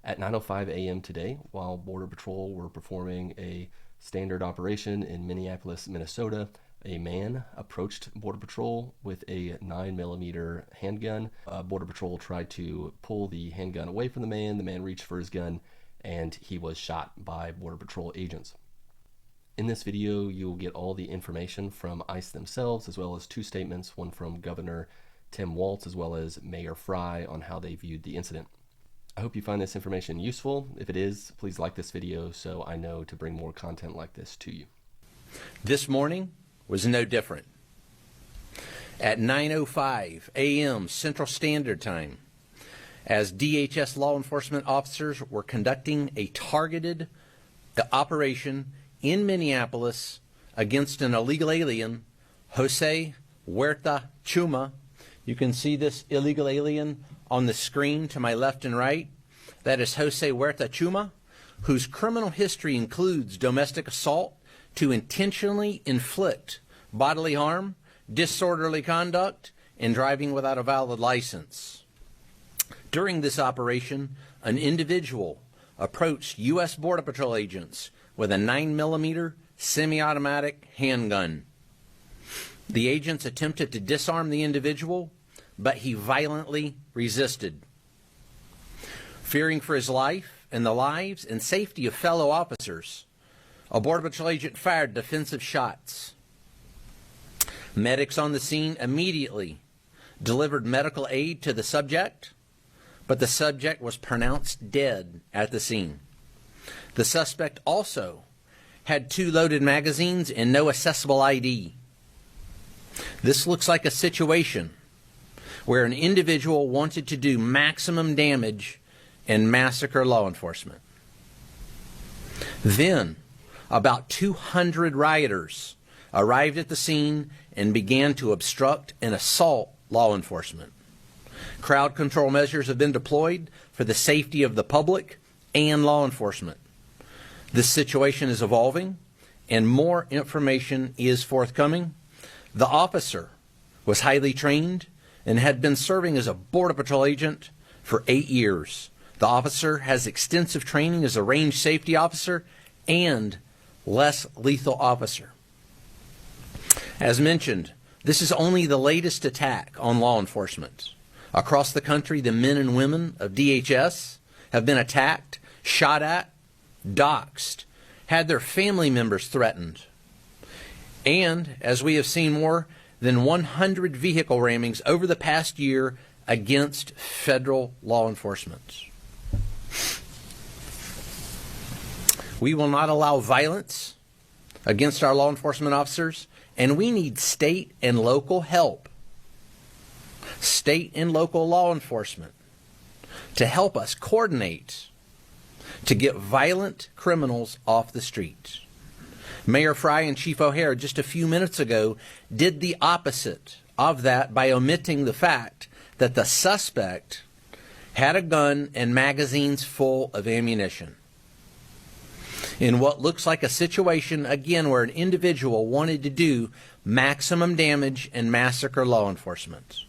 At 9:05 a.m. today, while Border Patrol were performing a standard operation in Minneapolis, Minnesota, a man approached Border Patrol with a 9mm handgun. Border Patrol tried to pull the handgun away from the man. The man reached for his gun, and he was shot by Border Patrol agents. In this video, you'll get all the information from ICE themselves, as well as two statements, one from Governor Tim Walz, as well as Mayor Fry, on how they viewed the incident. I hope you find this information useful. If it is, please like this video so I know to bring more content like this to you. This morning was no different. At 9:05 a.m. Central Standard Time, as DHS law enforcement officers were conducting a targeted operation in Minneapolis against an illegal alien, Jose Huerta Chuma. You can see this illegal alien on the screen to my left and right. That is Jose Huerta Chuma, whose criminal history includes domestic assault to intentionally inflict bodily harm, disorderly conduct, and driving without a valid license. During this operation, an individual approached U.S. Border Patrol agents with a 9mm semi-automatic handgun. The agents attempted to disarm the individual, but he violently resisted. Fearing for his life and the lives and safety of fellow officers, a Border Patrol agent fired defensive shots. Medics on the scene immediately delivered medical aid to the subject, but the subject was pronounced dead at the scene. The suspect also had 2 loaded magazines and no accessible ID. This looks like a situation where an individual wanted to do maximum damage and massacre law enforcement. Then, about 200 rioters arrived at the scene and began to obstruct and assault law enforcement. Crowd control measures have been deployed for the safety of the public and law enforcement. This situation is evolving, and more information is forthcoming. The officer was highly trained and had been serving as a Border Patrol agent for 8 years. The officer has extensive training as a range safety officer and less lethal officer. As mentioned, this is only the latest attack on law enforcement. Across the country, the men and women of DHS have been attacked, shot at, doxxed, had their family members threatened. And, as we have seen, more than 100 vehicle rammings over the past year against federal law enforcement. We will not allow violence against our law enforcement officers, and we need state and local help, state and local law enforcement, to help us coordinate to get violent criminals off the streets. Mayor Fry and Chief O'Hare just a few minutes ago did the opposite of that by omitting the fact that the suspect had a gun and magazines full of ammunition. In what looks like a situation, again, where an individual wanted to do maximum damage and massacre law enforcement.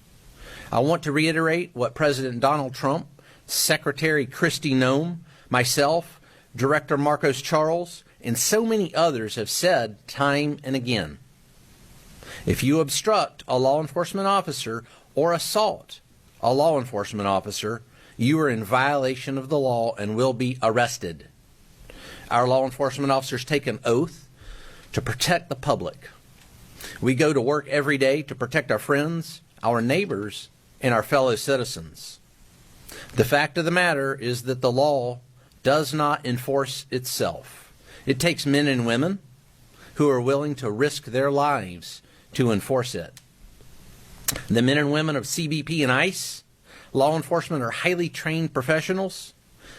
I want to reiterate what President Donald Trump, Secretary Kristi Noem, myself, Director Marcos Charles, and so many others have said time and again. If you obstruct a law enforcement officer or assault a law enforcement officer, you are in violation of the law and will be arrested. Our law enforcement officers take an oath to protect the public. We go to work every day to protect our friends, our neighbors, and our fellow citizens. The fact of the matter is that the law does not enforce itself. It takes men and women who are willing to risk their lives to enforce it. The men and women of CBP and ICE, law enforcement, are highly trained professionals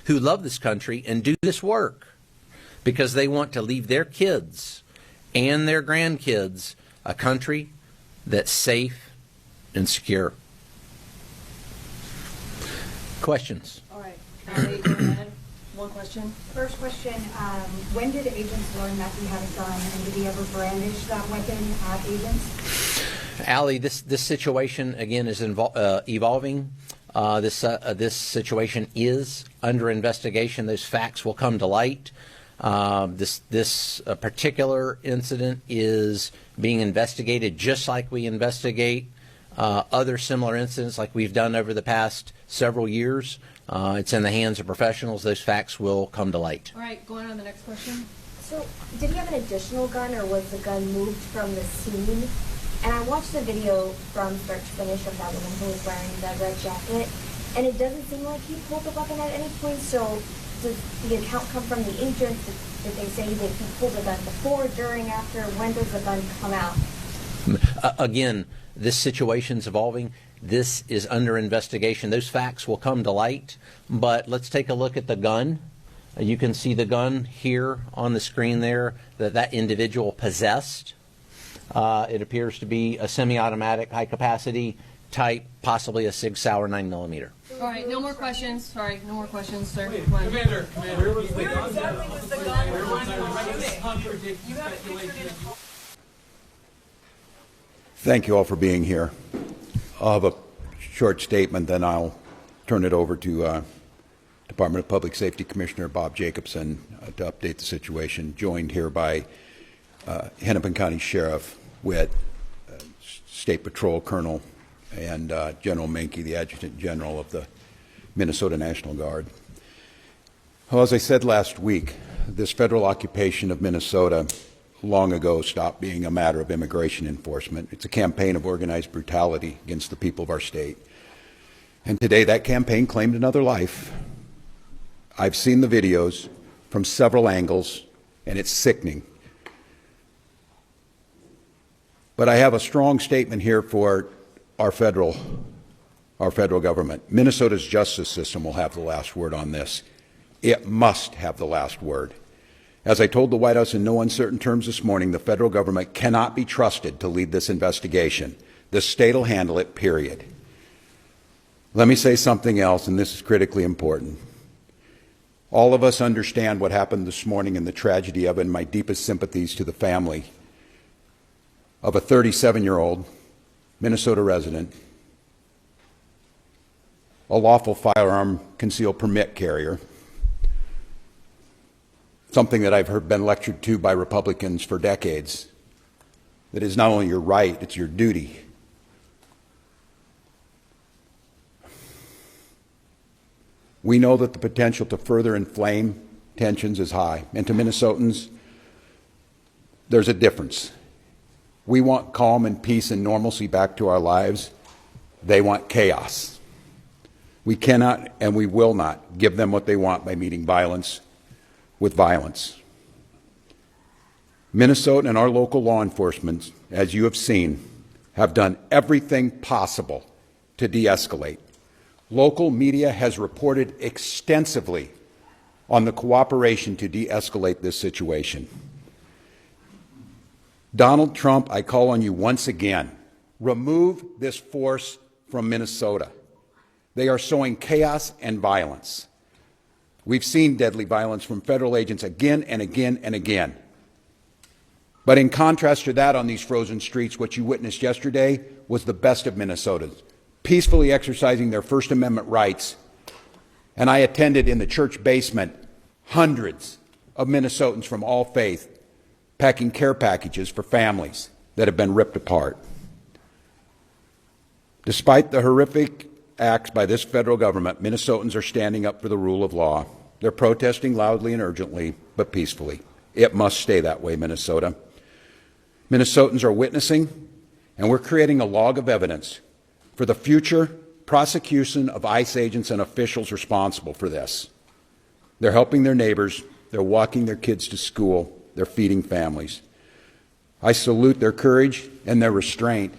who love this country and do this work because they want to leave their kids and their grandkids a country that's safe and secure. Questions? All right. Allie, go ahead. One question. First question, when did agents learn that he had a gun, and did he ever brandish that weapon at agents? Allie, this situation, again, is evolving. This situation is under investigation. Those facts will come to light. This particular incident is being investigated just like we investigate other similar incidents like we've done over the past several years. It's in the hands of professionals. Those facts will come to light. All right, going on to the next question. So, did he have an additional gun, or was the gun moved from the scene? And I watched the video from start to finish of that woman who was wearing the red jacket, and it doesn't seem like he pulled the weapon at any point. So, does the account come from the agents? Did they say that he pulled the gun before, during, after? When does the gun come out? Again, this situation's evolving. This is under investigation. Those facts will come to light. But let's take a look at the gun. You can see the gun here on the screen there that individual possessed. It appears to be a semi-automatic, high-capacity type, possibly a Sig Sauer 9mm. All right, no more questions. Sorry, no more questions, sir. Wait, Come on. Commander, where was Where exactly was the gun? You have pictured it. Thank you all for being here. I'll have a short statement, then I'll turn it over to Department of Public Safety Commissioner Bob Jacobson to update the situation, joined here by Hennepin County Sheriff Witt, State Patrol Colonel, and General Menke, the Adjutant General of the Minnesota National Guard. Well, as I said last week, this federal occupation of Minnesota long ago stopped being a matter of immigration enforcement. It's a campaign of organized brutality against the people of our state. And today that campaign claimed another life. I've seen the videos from several angles, and it's sickening. But I have a strong statement here for our federal government. Minnesota's justice system will have the last word on this. It must have the last word. As I told the White House in no uncertain terms this morning, the federal government cannot be trusted to lead this investigation. The state will handle it, period. Let me say something else, and this is critically important. All of us understand what happened this morning and the tragedy of it, and my deepest sympathies to the family of a 37-year-old Minnesota resident, a lawful firearm concealed permit carrier, something that I've been lectured to by Republicans for decades, that is not only your right, it's your duty. We know that the potential to further inflame tensions is high, and to Minnesotans, there's a difference. We want calm and peace and normalcy back to our lives. They want chaos. We cannot and we will not give them what they want by meeting violence with violence. Minnesota and our local law enforcement, as you have seen, have done everything possible to de-escalate. Local media has reported extensively on the cooperation to de-escalate this situation. Donald Trump, I call on you once again, remove this force from Minnesota. They are sowing chaos and violence. We've seen deadly violence from federal agents again and again and again. But in contrast to that, on these frozen streets, what you witnessed yesterday was the best of Minnesotans, peacefully exercising their First Amendment rights. And I attended in the church basement hundreds of Minnesotans from all faith packing care packages for families that have been ripped apart. Despite the horrific acts by this federal government, Minnesotans are standing up for the rule of law. They're protesting loudly and urgently, but peacefully. It must stay that way, Minnesota. Minnesotans are witnessing, and we're creating a log of evidence for the future prosecution of ICE agents and officials responsible for this. They're helping their neighbors. They're walking their kids to school. They're feeding families. I salute their courage and their restraint,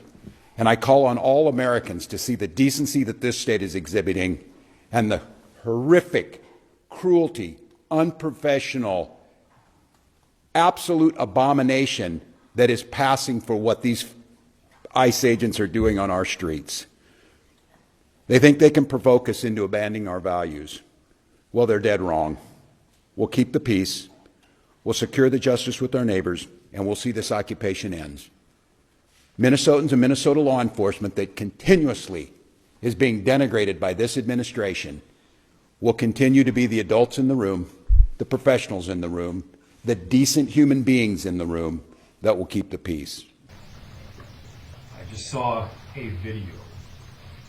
and I call on all Americans to see the decency that this state is exhibiting and the horrific cruelty, unprofessional, absolute abomination that is passing for what these ICE agents are doing on our streets. They think they can provoke us into abandoning our values. Well, they're dead wrong. We'll keep the peace, we'll secure the justice with our neighbors, and we'll see this occupation ends. Minnesotans and Minnesota law enforcement that continuously is being denigrated by this administration will continue to be the adults in the room, the professionals in the room, the decent human beings in the room that will keep the peace. I just saw a video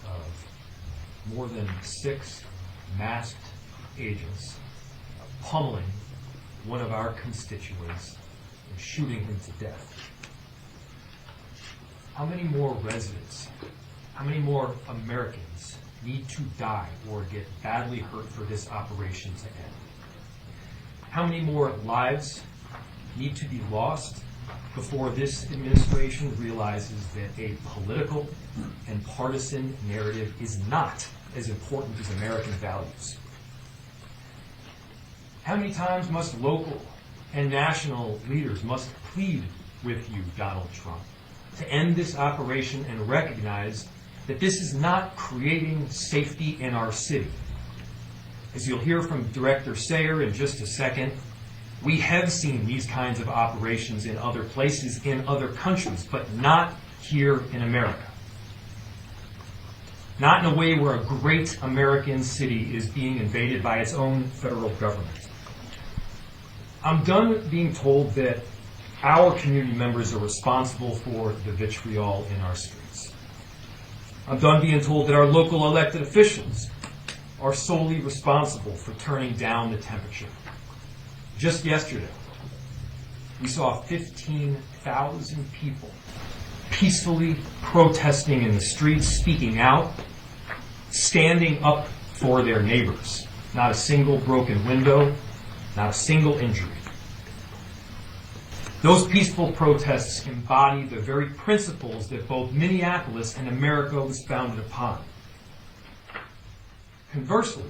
of more than 6 masked agents pummeling one of our constituents and shooting him to death. How many more residents, how many more Americans need to die or get badly hurt for this operation to end? How many more lives need to be lost before this administration realizes that a political and partisan narrative is not as important as American values? How many times must local and national leaders must plead with you, Donald Trump, to end this operation and recognize that this is not creating safety in our city? As you'll hear from Director Sayer in just a second, we have seen these kinds of operations in other places, in other countries, but not here in America. Not in a way where a great American city is being invaded by its own federal government. I'm done being told that our community members are responsible for the vitriol in our streets. I'm done being told that our local elected officials are solely responsible for turning down the temperature. Just yesterday, we saw 15,000 people peacefully protesting in the streets, speaking out, standing up for their neighbors. Not a single broken window, not a single injury. Those peaceful protests embody the very principles that both Minneapolis and America was founded upon. Conversely,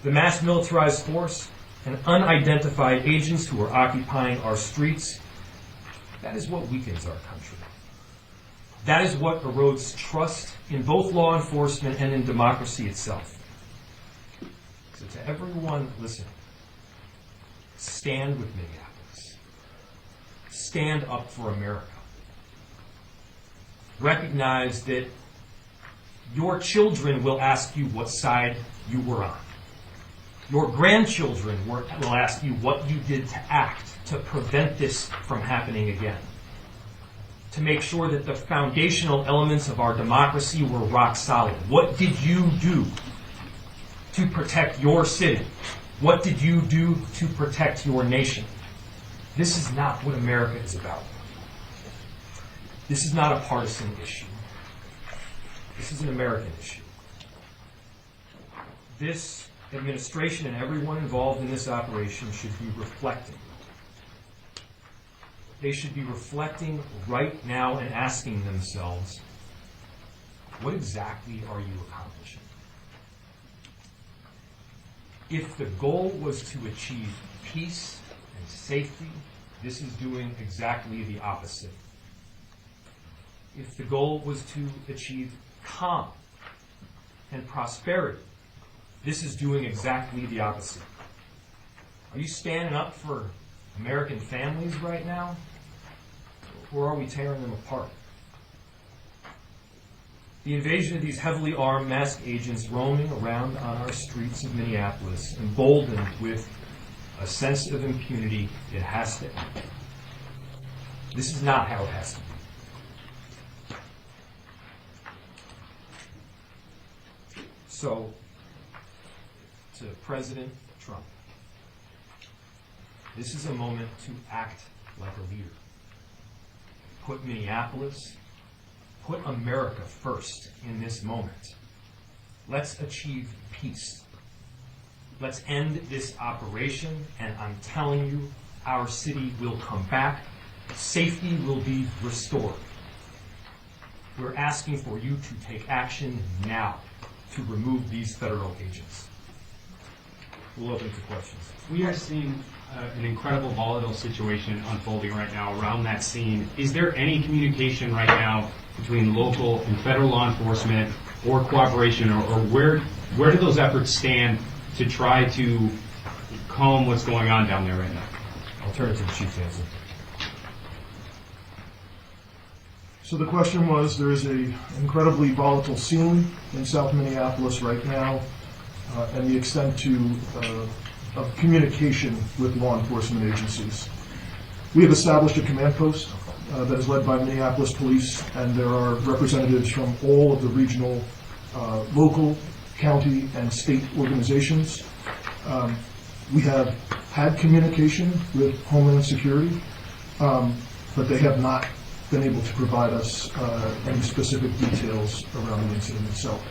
the mass militarized force and unidentified agents who are occupying our streets, that is what weakens our country. That is what erodes trust in both law enforcement and in democracy itself. So to everyone listening, stand with Minneapolis. Stand up for America. Recognize that your children will ask you what side you were on. Your grandchildren will ask you what you did to act to prevent this from happening again. To make sure that the foundational elements of our democracy were rock solid. What did you do to protect your city? What did you do to protect your nation? This is not what America is about. This is not a partisan issue. This is an American issue. This administration and everyone involved in this operation should be reflecting. They should be reflecting right now and asking themselves, what exactly are you accomplishing? If the goal was to achieve peace and safety, this is doing exactly the opposite. If the goal was to achieve calm and prosperity, this is doing exactly the opposite. Are you standing up for American families right now? Or are we tearing them apart? The invasion of these heavily armed masked agents roaming around on our streets of Minneapolis, emboldened with a sense of impunity, it has to end. This is not how it has to be. So, to President Trump, this is a moment to act like a leader. Put Minneapolis, put America first in this moment. Let's achieve peace. Let's end this operation, and I'm telling you, our city will come back. Safety will be restored. We're asking for you to take action now to remove these federal agents. We'll open to questions. We are seeing an incredible volatile situation unfolding right now around that scene. Is there any communication right now between local and federal law enforcement or cooperation, or where do those efforts stand to try to calm what's going on down there right now? I'll turn it to the Chief to answer. So the question was, there is an incredibly volatile scene in South Minneapolis right now, and the extent of communication with law enforcement agencies. We have established a command post that is led by Minneapolis Police, and there are representatives from all of the regional, local, county, and state organizations. We have had communication with Homeland Security, but they have not been able to provide us any specific details around the incident itself.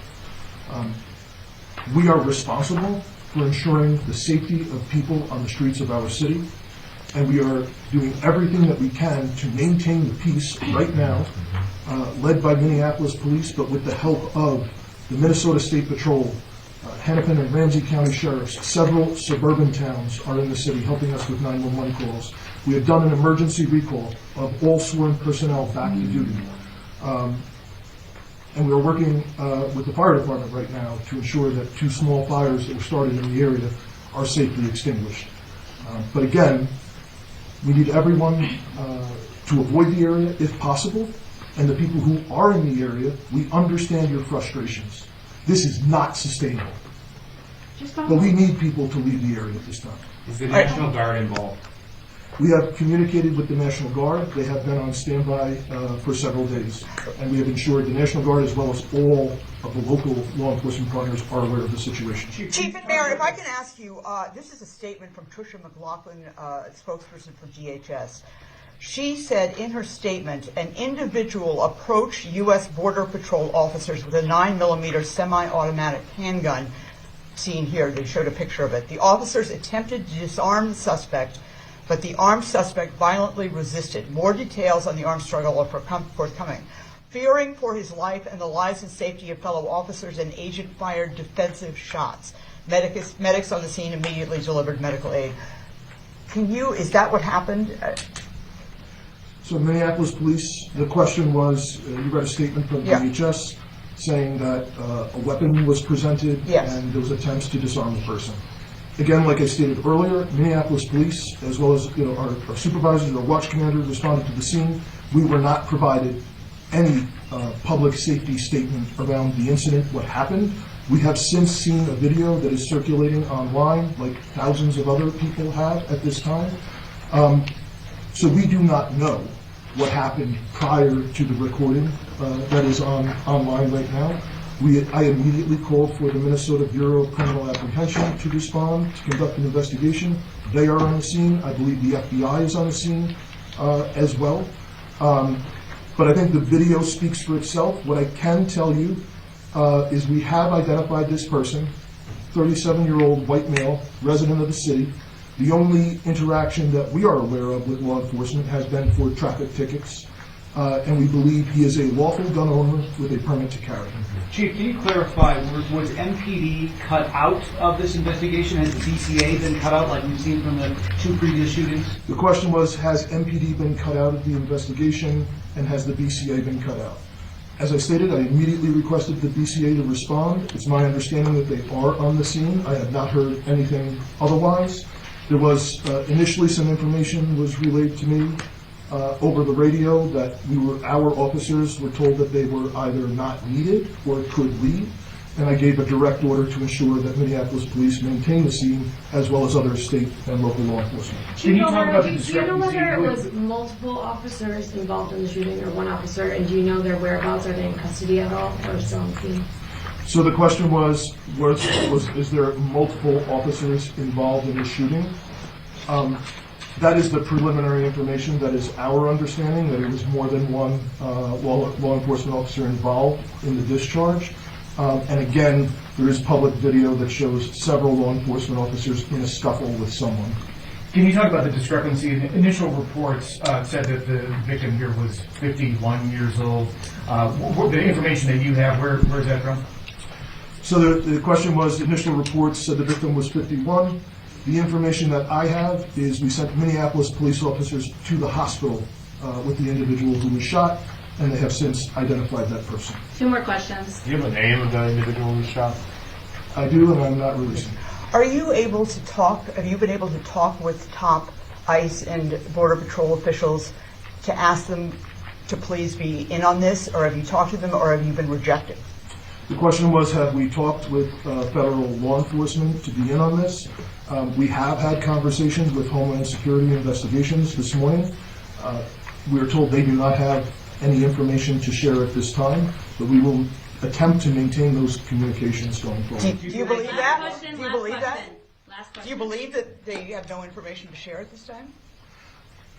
We are responsible for ensuring the safety of people on the streets of our city, and we are doing everything that we can to maintain the peace right now, led by Minneapolis Police, but with the help of the Minnesota State Patrol, Hennepin and Ramsey County Sheriffs. Several suburban towns are in the city helping us with 911 calls. We have done an emergency recall of all sworn personnel back to duty. And we are working with the fire department right now to ensure that 2 small fires that were started in the area are safely extinguished. But again, we need everyone to avoid the area if possible, and the people who are in the area, we understand your frustrations. This is not sustainable. But we need people to leave the area at this time. Is the National Guard involved? We have communicated with the National Guard. They have been on standby for several days. And we have ensured the National Guard, as well as all of the local law enforcement partners, are aware of the situation. Chief and Mayor, if I can ask you, this is a statement from Tricia McLaughlin, spokesperson for DHS. She said in her statement, an individual approached U.S. Border Patrol officers with a 9mm semi-automatic handgun, seen here, they showed a picture of it. The officers attempted to disarm the suspect, but the armed suspect violently resisted. More details on the armed struggle are forthcoming. Fearing for his life and the lives and safety of fellow officers, an agent fired defensive shots. Medics on the scene immediately delivered medical aid. Is that what happened? So Minneapolis Police, the question was, you read a statement from DHS saying that a weapon was presented and there was attempts to disarm the person. Again, like I stated earlier, Minneapolis Police, as well as our supervisors, our watch commanders responded to the scene. We were not provided any public safety statement around the incident, what happened. We have since seen a video that is circulating online, like thousands of other people have at this time. So we do not know what happened prior to the recording that is online right now. I immediately called for the Minnesota Bureau of Criminal Apprehension to respond, to conduct an investigation. They are on the scene. I believe the FBI is on the scene as well. But I think the video speaks for itself. What I can tell you is we have identified this person, 37-year-old white male, resident of the city. The only interaction that we are aware of with law enforcement has been for traffic tickets, and we believe he is a lawful gun owner with a permit to carry. Chief, can you clarify, was MPD cut out of this investigation? Has the BCA been cut out like we've seen from the 2 previous shootings? The question was, has MPD been cut out of the investigation, and has the BCA been cut out? As I stated, I immediately requested the BCA to respond. It's my understanding that they are on the scene. I have not heard anything otherwise. There was initially some information was relayed to me over the radio that our officers were told that they were either not needed or could leave, and I gave a direct order to ensure that Minneapolis Police maintain the scene as well as other state and local law enforcement. Do you know whether it was multiple officers involved in the shooting or one officer, and do you know their whereabouts? Are they in custody at all or still on the scene? So the question was is there multiple officers involved in the shooting? That is the preliminary information. That is our understanding, that it was more than one law enforcement officer involved in the discharge. And again, there is public video that shows several law enforcement officers in a scuffle with someone. Can you talk about the discrepancy? Initial reports said that the victim here was 51 years old. The information that you have, where is that from? So the question was, the initial reports said the victim was 51. The information that I have is we sent Minneapolis police officers to the hospital with the individual who was shot, and they have since identified that person. 2 more questions. Do you have a name of the individual who was shot? I do, and I'm not releasing. Are you able to talk, have you been able to talk with top ICE and Border Patrol officials to ask them to please be in on this, or have you talked to them, or have you been rejected? The question was, have we talked with federal law enforcement to be in on this? We have had conversations with Homeland Security Investigations this morning. We are told they do not have any information to share at this time, but we will attempt to maintain those communications going forward. Do you believe that? Question, Do you believe that? Last Do question. you believe that they have no information to share at this time?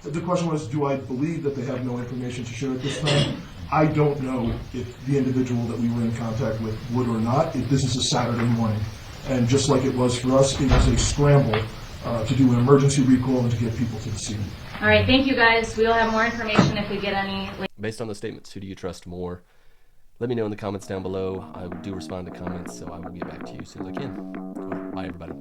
The question was, do I believe that they have no information to share at this time? I don't know if the individual that we were in contact with would or not. This is a Saturday morning, and just like it was for us, it was a scramble to do an emergency recall and to get people to the scene. All right, thank you guys. We'll have more information if we get any. Based on the statements, who do you trust more? Let me know in the comments down below. I do respond to comments, so I will get back to you as soon as I can. Bye, everybody.